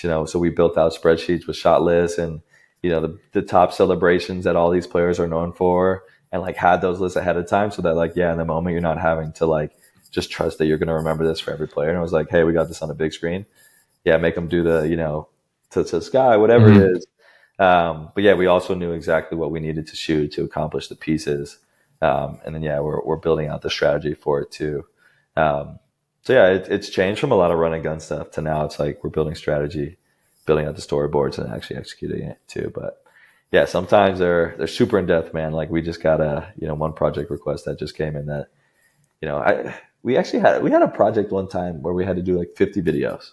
B: you know, so we built out spreadsheets with shot lists and, you know, the top celebrations that all these players are known for, and like had those lists ahead of time so that like, yeah, in the moment you're not having to like just trust that you're going to remember this for every player. And it was like, hey, we got this on a big screen. Yeah, make them do the, you know, to the sky, whatever it is. But yeah, we also knew exactly what we needed to shoot to accomplish the pieces. And then, yeah, we're building out the strategy for it too. So yeah, it's changed from a lot of run and gun stuff to now it's like we're building strategy, building out the storyboards and actually executing it too. But yeah, sometimes they're super in depth, man. Like we just got one project request that just came in that, you know, we had a project one time where we had to do like 50 videos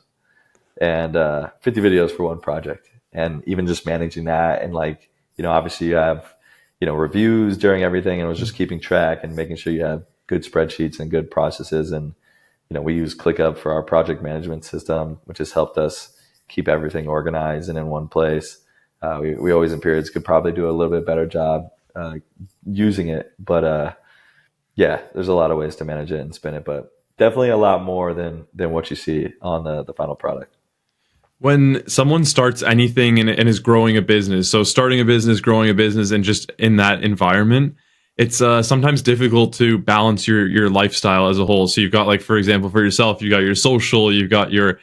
B: and 50 videos for one project. And even just managing that, and like, you know, obviously you have, you know, reviews during everything, and it was just keeping track and making sure you have good spreadsheets and good processes. And, you know, we use ClickUp for our project management system, which has helped us keep everything organized and in one place. We always in periods could probably do a little bit better job using it. But yeah, there's a lot of ways to manage it and spin it, but definitely a lot more than what you see on the final product.
A: When someone starts anything and is growing a business, so starting a business, growing a business, and just in that environment, it's sometimes difficult to balance your lifestyle as a whole. So you've got, like, for example, for yourself, you've got your social, you've got your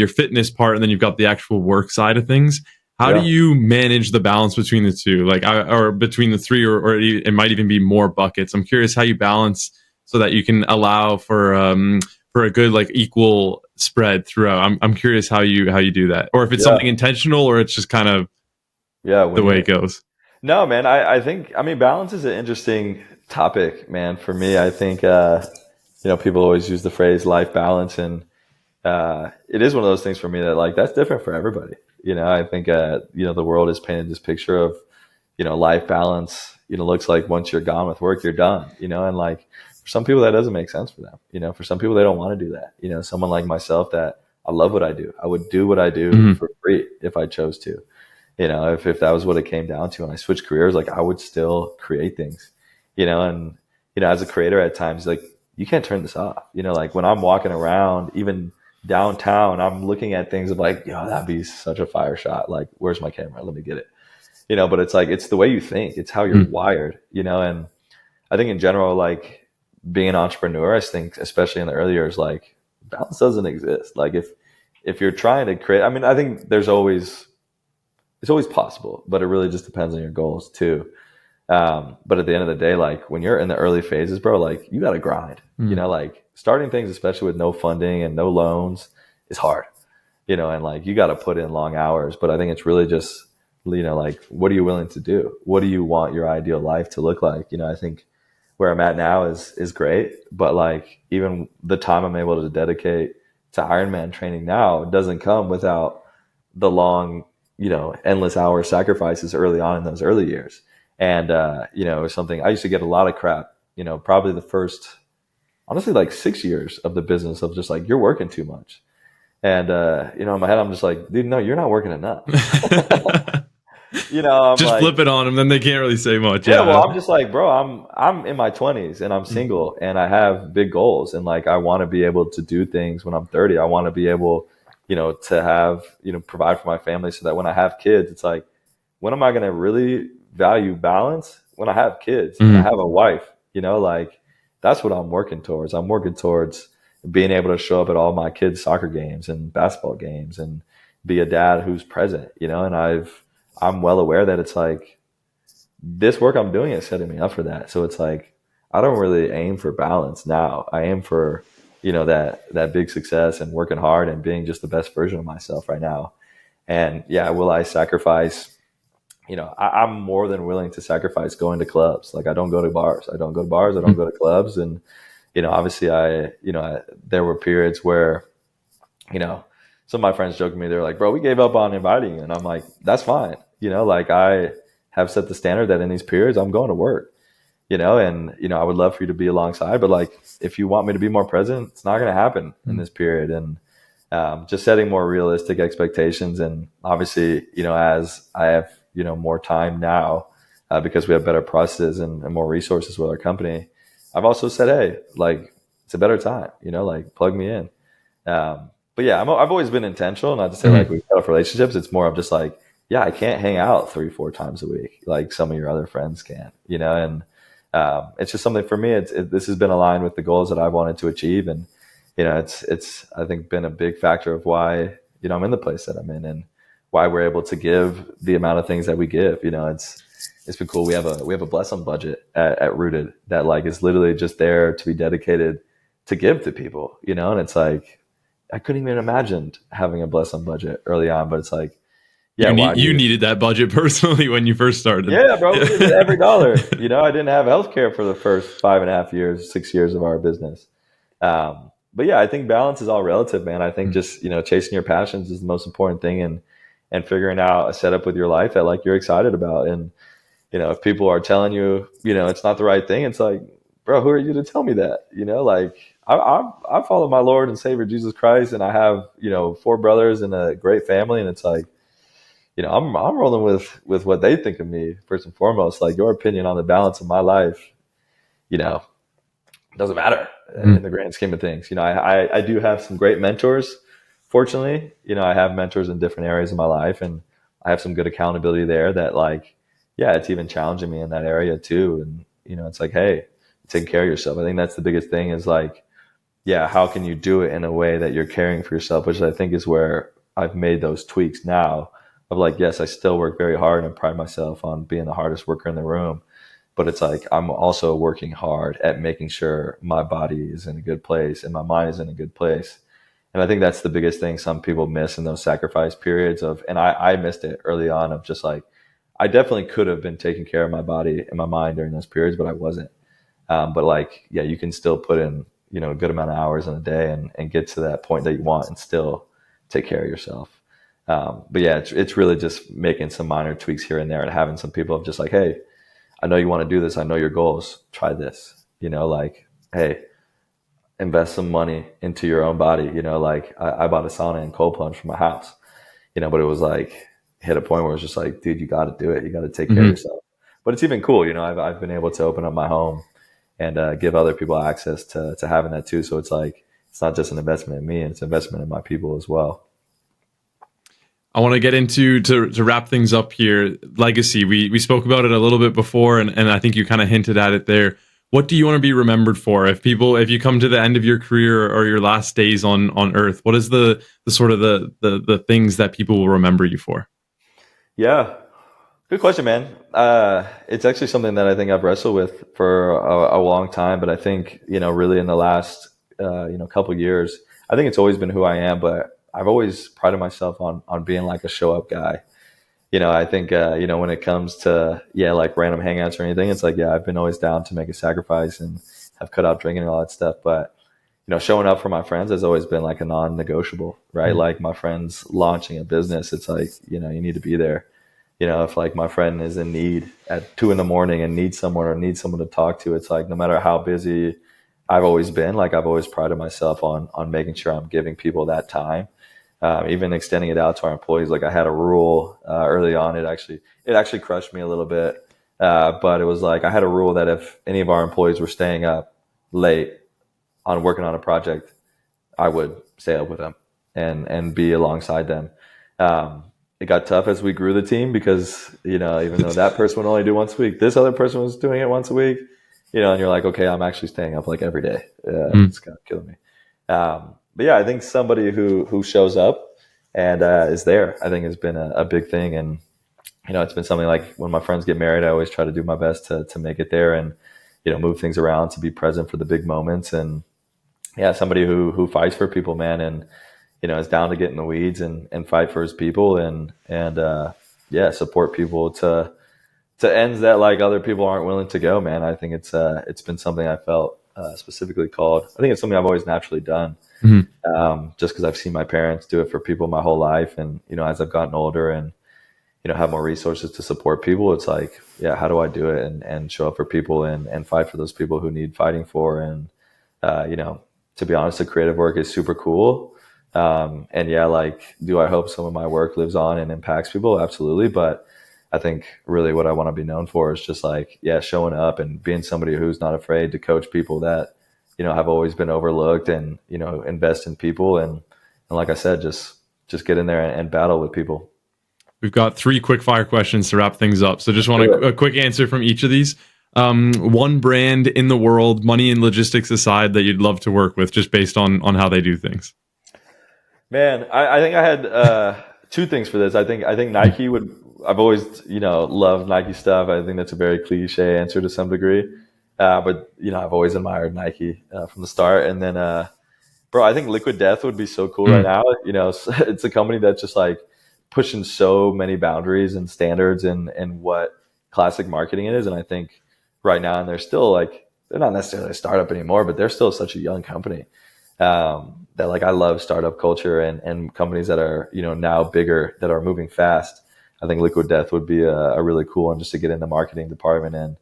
A: fitness part, and then you've got the actual work side of things. How do you manage the balance between the two, like, or between the three, or it might even be more buckets? I'm curious how you balance so that you can allow for a good, like, equal spread throughout. I'm curious how you do that, or if it's something intentional, or it's just kind of the way it goes.
B: No, man, I think, I mean, balance is an interesting topic, man. For me, I think, you know, people always use the phrase life balance, and it is one of those things for me that, like, that's different for everybody. You know, I think, you know, the world has painted this picture of, you know, life balance, you know, looks like once you're gone with work, you're done, you know, and like, for some people that doesn't make sense for them. You know, for some people, they don't want to do that. You know, someone like myself that I love what I do. I would do what I do for free if I chose to. You know, if that was what it came down to, and I switched careers, like I would still create things, you know, and, you know, as a creator at times, like you can't turn this off. You know, like when I'm walking around, even downtown, I'm looking at things of like, yo, that'd be such a fire shot. Like, where's my camera? Let me get it. You know, but it's like, it's the way you think. It's how you're wired, you know, and I think in general, like, being an entrepreneur, I think, especially in the early years, like balance doesn't exist. Like if you're trying to create, I mean, I think it's always possible, but it really just depends on your goals too. But at the end of the day, like when you're in the early phases, bro, like you got to grind, you know, like starting things, especially with no funding and no loans, is hard, you know, and like you got to put in long hours. But I think it's really just, you know, like, what are you willing to do? What do you want your ideal life to look like? You know, I think where I'm at now is great, but like even the time I'm able to dedicate to Ironman training now doesn't come without the long, you know, endless hour sacrifices early on in those early years. And, you know, it was something I used to get a lot of crap, you know, probably the first, honestly, like 6 years of the business of just like, you're working too much. And, you know, in my head, I'm just like, dude, no, you're not working enough. I'm
A: just
B: like,
A: flip it on them, then they can't really say much.
B: yeah, well, I'm just like, bro, I'm in my 20s and I'm single and I have big goals and like I want to be able to do things when I'm 30. I want to be able, to have, provide for my family so that when I have kids, it's like, when am I going to really value balance? When I have kids and I have a wife, like that's what I'm working towards. I'm working towards being able to show up at all my kids' soccer games and basketball games and be a dad who's present, and I'm well aware that it's like this work I'm doing is setting me up for that. So it's like, I don't really aim for balance now. I aim for, that big success and working hard and being just the best version of myself right now. And yeah, will I sacrifice? I'm more than willing to sacrifice going to clubs. Like I don't go to bars. I don't go to clubs. And, obviously there were periods where, some of my friends joked with me, they're like, bro, we gave up on inviting you. And I'm like, that's fine. Like I have set the standard that in these periods I'm going to work, and, I would love for you to be alongside, but like, if you want me to be more present, it's not going to happen in this period. And, just setting more realistic expectations. And obviously, as I have, more time now, because we have better processes and more resources with our company, I've also said, hey, like it's a better time, like plug me in. But yeah, I've always been intentional, not to say like we cut off relationships. It's more of just like, yeah, I can't hang out 3-4 times a week like some of your other friends can, and it's just something for me. This has been aligned with the goals that I wanted to achieve, and it's I think been a big factor of why I'm in the place that I'm in and why we're able to give the amount of things that we give. It's been cool. We have a bless on budget at Rooted that like is literally just there to be dedicated to give to people, and it's like I couldn't even imagine having a bless on budget early on, but it's like, yeah,
A: you needed that budget personally when you first started.
B: Yeah, bro, we needed every dollar. I didn't have healthcare for the first 5.5 years, 6 years of our business. But yeah, I think balance is all relative, man. I think just, chasing your passions is the most important thing, and figuring out a setup with your life that like you're excited about. And, if people are telling you, it's not the right thing, it's like, bro, who are you to tell me that? Like I follow my Lord and Savior Jesus Christ, and I have, 4 brothers and a great family, and it's like, I'm rolling with what they think of me first and foremost. Like your opinion on the balance of my life, doesn't matter in the grand scheme of things. I do have some great mentors. Fortunately, I have mentors in different areas of my life, and I have some good accountability there that like, yeah, it's even challenging me in that area too. And, it's like, hey, take care of yourself. I think that's the biggest thing is like, yeah, how can you do it in a way that you're caring for yourself, which I think is where I've made those tweaks now of like, yes, I still work very hard and pride myself on being the hardest worker in the room. But it's like, I'm also working hard at making sure my body is in a good place and my mind is in a good place. And I think that's the biggest thing some people miss in those sacrifice periods and I missed it early on of just like, I definitely could have been taking care of my body and my mind during those periods, but I wasn't. But like, yeah, you can still put in, a good amount of hours in a day and get to that point that you want and still take care of yourself. But yeah, it's really just making some minor tweaks here and there and having some people of just like, hey, I know you want to do this. I know your goals. Try this, like, hey, invest some money into your own body. Like I bought a sauna and cold plunge for my house, but it was like hit a point where it was just like, dude, you got to do it. You got to take care of yourself. But it's even cool. I've been able to open up my home and give other people access to having that too. So it's like, it's not just an investment in me, it's an investment in my people as well.
A: I want to get into to wrap things up here. Legacy. We spoke about it a little bit before, and I think you kind of hinted at it there. What do you want to be remembered for? If you come to the end of your career or your last days on Earth, what is the sort of the things that people will remember you for?
B: Yeah, good question, man. It's actually something that I think I've wrestled with for a long time, but I think really in the last couple years, I think it's always been who I am, but I've always prided myself on being like a show up guy. I think, when it comes to, like random hangouts or anything, it's like, I've been always down to make a sacrifice and have cut out drinking and all that stuff. But, showing up for my friends has always been like a non-negotiable, right? Mm-hmm. Like my friends launching a business, it's like, you need to be there. If like my friend is in need at 2 a.m. and needs someone to talk to, it's like, no matter how busy I've always been, like I've always prided myself on making sure I'm giving people that time. even extending it out to our employees. Like I had a rule early on. It actually crushed me a little bit. But it was like I had a rule that if any of our employees were staying up late on working on a project, I would stay up with them and be alongside them. It got tough as we grew the team because, even though that person would only do once a week, this other person was doing it once a week, and you're like, okay, I'm actually staying up like every day. It's kind of killing me. But yeah, I think somebody who shows up and is there, I think has been a big thing. And, it's been something like when my friends get married, I always try to do my best to make it there and, move things around to be present for the big moments. And yeah, somebody who fights for people, man. And, is down to get in the weeds and fight for his people and support people to ends that like other people aren't willing to go, man. I think it's been something I felt specifically called. I think it's something I've always naturally done, just because I've seen my parents do it for people my whole life. And, as I've gotten older and, have more resources to support people, it's like, yeah, how do I do it and show up for people and fight for those people who need fighting for? And, to be honest, the creative work is super cool. And yeah, like, do I hope some of my work lives on and impacts people? Absolutely. But I think really what I want to be known for is just like, yeah, showing up and being somebody who's not afraid to coach people that, have always been overlooked and, invest in people. And like I said, just get in there and battle with people.
A: We've got 3 quick fire questions to wrap things up. So just want a quick answer from each of these. One brand in the world, money and logistics aside, that you'd love to work with just based on how they do things.
B: Man, I think I had 2 things for this. I think Nike I've always, loved Nike stuff. I think that's a very cliche answer to some degree. But, I've always admired Nike from the start. And then, bro, I think Liquid Death would be so cool right now. It's a company that's just like pushing so many boundaries and standards and what classic marketing is. And I think right now, and they're still like, they're not necessarily a startup anymore, but they're still such a young company. That like I love startup culture and companies that are now bigger that are moving fast. I think Liquid Death would be a really cool one just to get in the marketing department and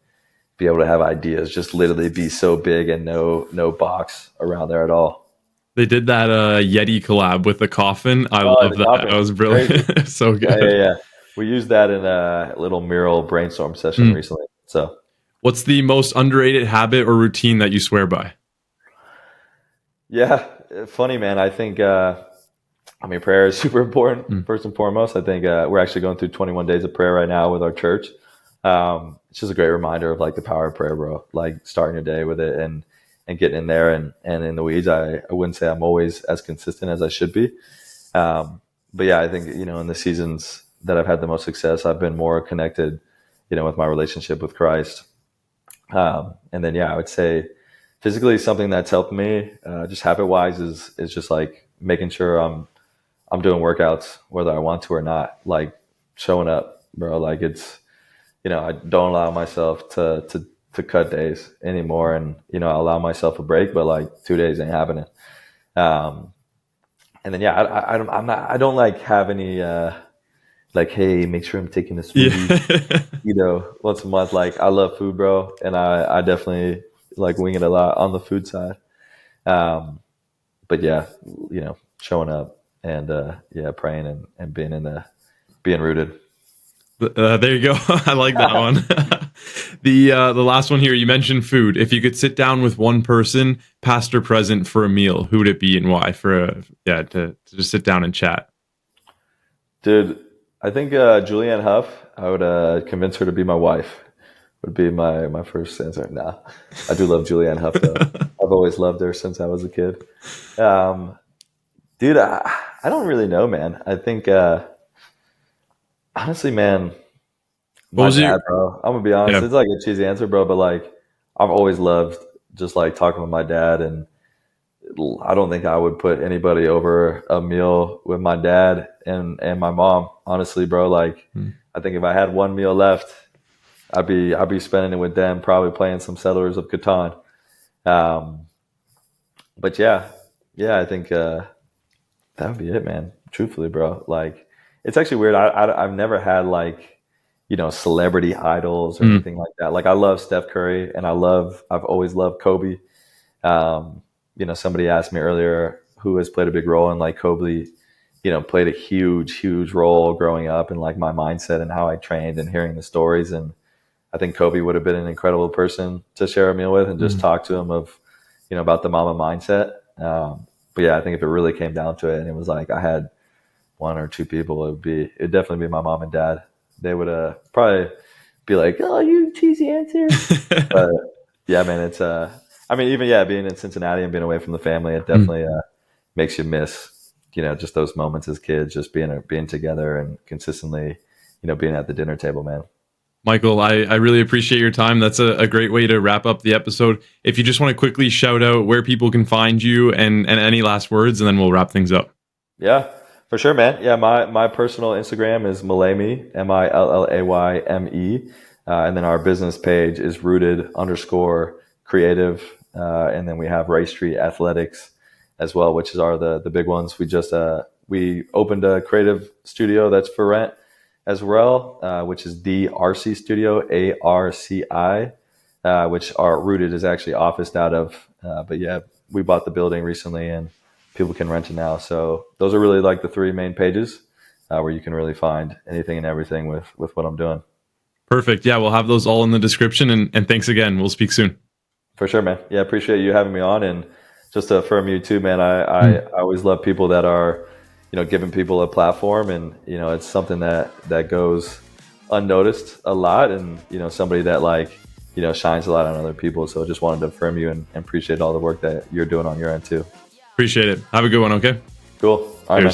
B: be able to have ideas just literally be so big and no box around there at all.
A: They did that Yeti collab with the coffin. I love that. Coffin. That was brilliant. So good.
B: Yeah. We used that in a little mural brainstorm session recently. So,
A: what's the most underrated habit or routine that you swear by?
B: Yeah, funny, man. I think, prayer is super important, first and foremost. I think we're actually going through 21 days of prayer right now with our church. It's just a great reminder of like the power of prayer, bro. Like starting your day with it and getting in there and in the weeds. I wouldn't say I'm always as consistent as I should be. But yeah, I think, in the seasons that I've had the most success, I've been more connected, with my relationship with Christ. And then, yeah, I would say, physically, something that's helped me, just habit wise, is just like making sure I'm doing workouts whether I want to or not. Like showing up, bro. Like it's, I don't allow myself to cut days anymore, and I allow myself a break, but like 2 days ain't happening. And then yeah, I don't like have any like, hey, make sure I'm taking this food, once a month. Like I love food, bro, and I definitely like wing it a lot on the food side. But yeah, showing up and praying and being rooted.
A: There you go. I like that one. The last one here, you mentioned food. If you could sit down with one person, past or present, for a meal, who would it be and why? To just sit down and chat.
B: Dude, I think Julianne Hough. I would convince her to be my wife. Would be my first answer. Nah, I do love Julianne Hough though. I've always loved her since I was a kid. Dude, I don't really know, man. I think honestly, man, my dad, bro. I'm gonna be honest. Yeah. It's like a cheesy answer, bro, but like I've always loved just like talking with my dad, and I don't think I would put anybody over a meal with my dad and my mom. Honestly, bro, like I think if I had one meal left, I'd be spending it with them, probably playing some Settlers of Catan. But yeah, I think that would be it, man. Truthfully, bro. Like it's actually weird. I've never had like, celebrity idols or anything like that. Like I love Steph Curry and I've always loved Kobe. Somebody asked me earlier who has played a big role in like Kobe played a huge role growing up in like my mindset and how I trained and hearing the stories. And I think Kobe would have been an incredible person to share a meal with and just talk to him about the mama mindset. But yeah, I think if it really came down to it and it was like I had one or two people, it'd definitely be my mom and dad. They would probably be like, "Oh, you cheesy answer." But yeah, man, it's even being in Cincinnati and being away from the family, it definitely makes you miss just those moments as kids, just being together and consistently being at the dinner table, man.
A: Michael, I really appreciate your time. That's a great way to wrap up the episode. If you just want to quickly shout out where people can find you and any last words, and then we'll wrap things up.
B: Yeah, for sure, man. Yeah, my personal Instagram is Millay, Millayme. And then our business page is rooted_creative. And then we have Ray Street Athletics as well, which is the big ones. We opened a creative studio that's for rent as well, which is the RC Studio, ARCI, which our Rooted is actually officed out of. But yeah, we bought the building recently and people can rent it now. So those are really like the three main pages where you can really find anything and everything with what I'm doing.
A: Perfect. Yeah, we'll have those all in the description. And thanks again. We'll speak soon. For
B: sure, man. Yeah, appreciate you having me on. And just to affirm you too, man, I always love people that are giving people a platform, and it's something that goes unnoticed a lot, and somebody that shines a lot on other people. So I just wanted to affirm you and appreciate all the work that you're doing on your end too.
A: Appreciate it. Have a good one. Okay.
B: Cool. All right, man.